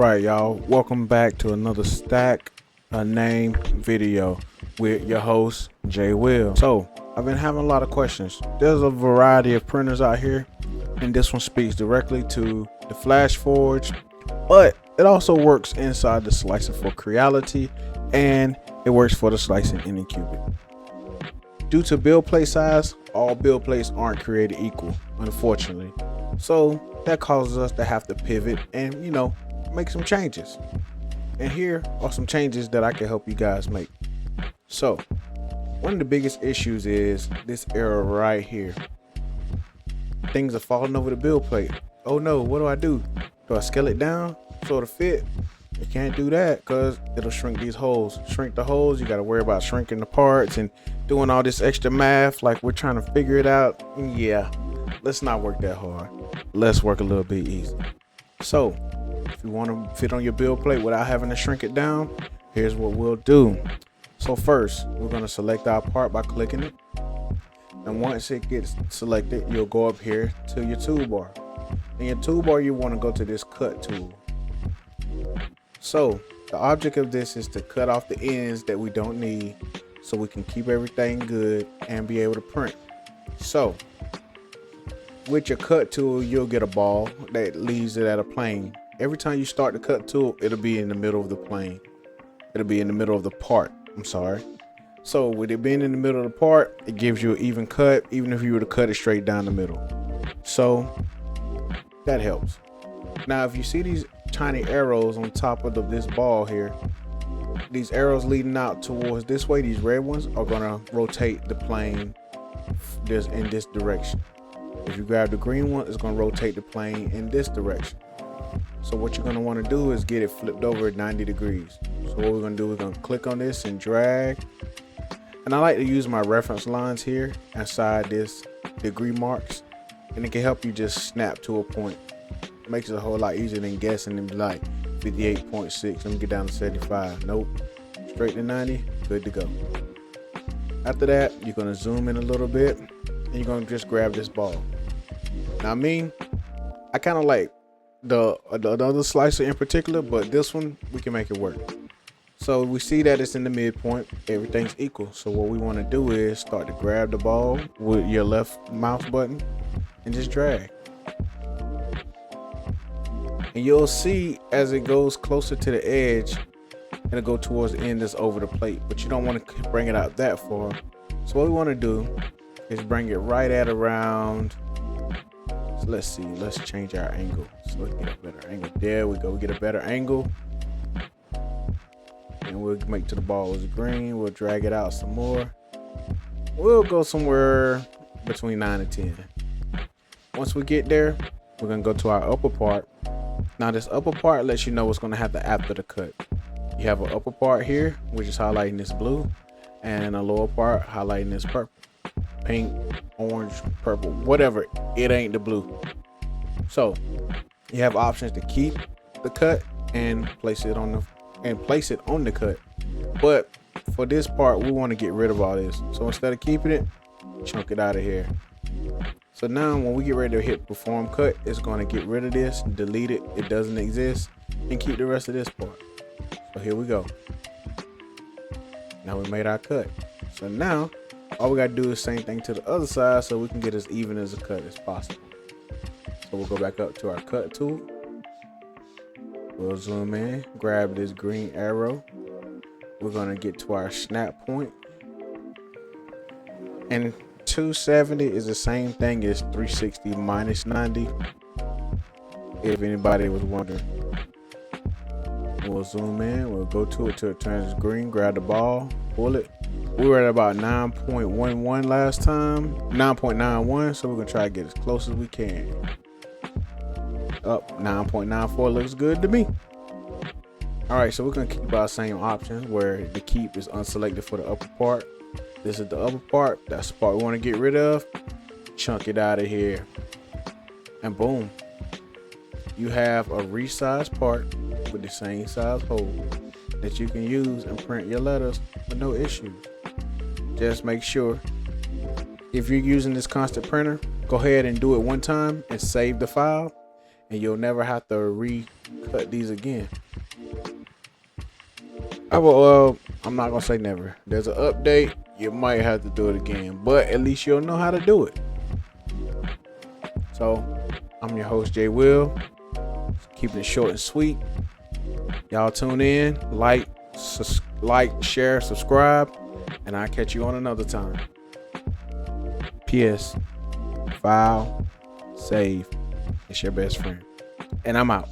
Right, y'all, welcome back to another stack a name video with your host Jay Will. So I've been having a lot of questions. There's a variety of printers out here, and this one speaks directly to the Flashforge, but it also works inside the slicer for Creality, and it works for the slicing in Anycubic. Due to build plate size, all build plates aren't created equal, unfortunately. So that causes us to have to pivot and, make some changes. And here are some changes that I can help you guys make. So one of the biggest issues is this error right here. Things are falling over the build plate. Oh no, what do? Do I scale it down so it'll fit? You can't do that because it'll shrink these holes. Shrink the holes, you got to worry about shrinking the parts and doing all this extra math like we're trying to figure it out. Yeah, let's not work that hard. Let's work a little bit easy. So if you want to fit on your build plate without having to shrink it down, here's what we'll do. So first, we're going to select our part by clicking it. And once it gets selected, you'll go up here to your toolbar. In your toolbar, you want to go to this cut tool. So the object of this is to cut off the ends that we don't need so we can keep everything good and be able to print. So with your cut tool, you'll get a ball that leaves it at a plane. Every time you start the cut tool, it'll be in the middle of the plane. It'll be in the middle of the part. I'm sorry. So with it being in the middle of the part, it gives you an even cut, even if you were to cut it straight down the middle. So that helps. Now, if you see these tiny arrows on top of this ball here, these arrows leading out towards this way, these red ones are gonna rotate the plane in this direction. If you grab the green one, it's gonna rotate the plane in this direction. So what you're gonna want to do is get it flipped over at 90 degrees. So what we're gonna do, we're gonna click on this and drag. And I like to use my reference lines here inside this degree marks, and it can help you just snap to a point. It makes it a whole lot easier than guessing and be like 58.6. Let me get down to 75. Nope, straight to 90, good to go. After that, you're gonna zoom in a little bit, and you're gonna just grab this ball. Now I kind of like the other slicer in particular, but this one we can make it work. So we see that it's in the midpoint, everything's equal. So what we want to do is start to grab the ball with your left mouse button and just drag. And you'll see as it goes closer to the edge, it'll go towards the end that's over the plate, but you don't want to bring it out that far. So what we want to do is bring it right at around, so let's see, let's change our angle so we get a better angle. There we go, we get a better angle. And we'll make to the ball is green. We'll drag it out some more. We'll go somewhere between 9 and 10. Once we get there, we're gonna go to our upper part. Now this upper part lets you know what's gonna happen after the cut. You have an upper part here, which is highlighting this blue, and a lower part highlighting this purple, pink, orange, purple, whatever. It ain't the blue. So you have options to keep the cut and place it on the cut. But for this part, we want to get rid of all this. So instead of keeping it, chunk it out of here. So now when we get ready to hit perform cut, it's going to get rid of this, delete it, it doesn't exist, and keep the rest of this part. So here we go. Now we made our cut. So now all we got to do is the same thing to the other side so we can get as even as a cut as possible. So we'll go back up to our cut tool. We'll zoom in, grab this green arrow. We're gonna get to our snap point. And 270 is the same thing as 360 minus 90. If anybody was wondering. We'll zoom in, we'll go to it till it turns green, grab the ball, pull it. We were at about 9.11 last time, 9.91, so we're gonna try to get as close as we can. Up 9.94 looks good to me. All right, so we're gonna keep our same options where the keep is unselected for the upper part. This is the upper part. That's the part we want to get rid of. Chunk it out of here, and boom, you have a resized part with the same size hole that you can use and print your letters with no issues. Just make sure if you're using this constant printer, go ahead and do it one time and save the file, and you'll never have to cut these again. I'm not gonna say never. There's an update, you might have to do it again, but at least you'll know how to do it. So I'm your host, Jay Will, keeping it short and sweet. Y'all tune in, like, share, subscribe, and I'll catch you on another time. P.S. File, save, it's your best friend. And I'm out.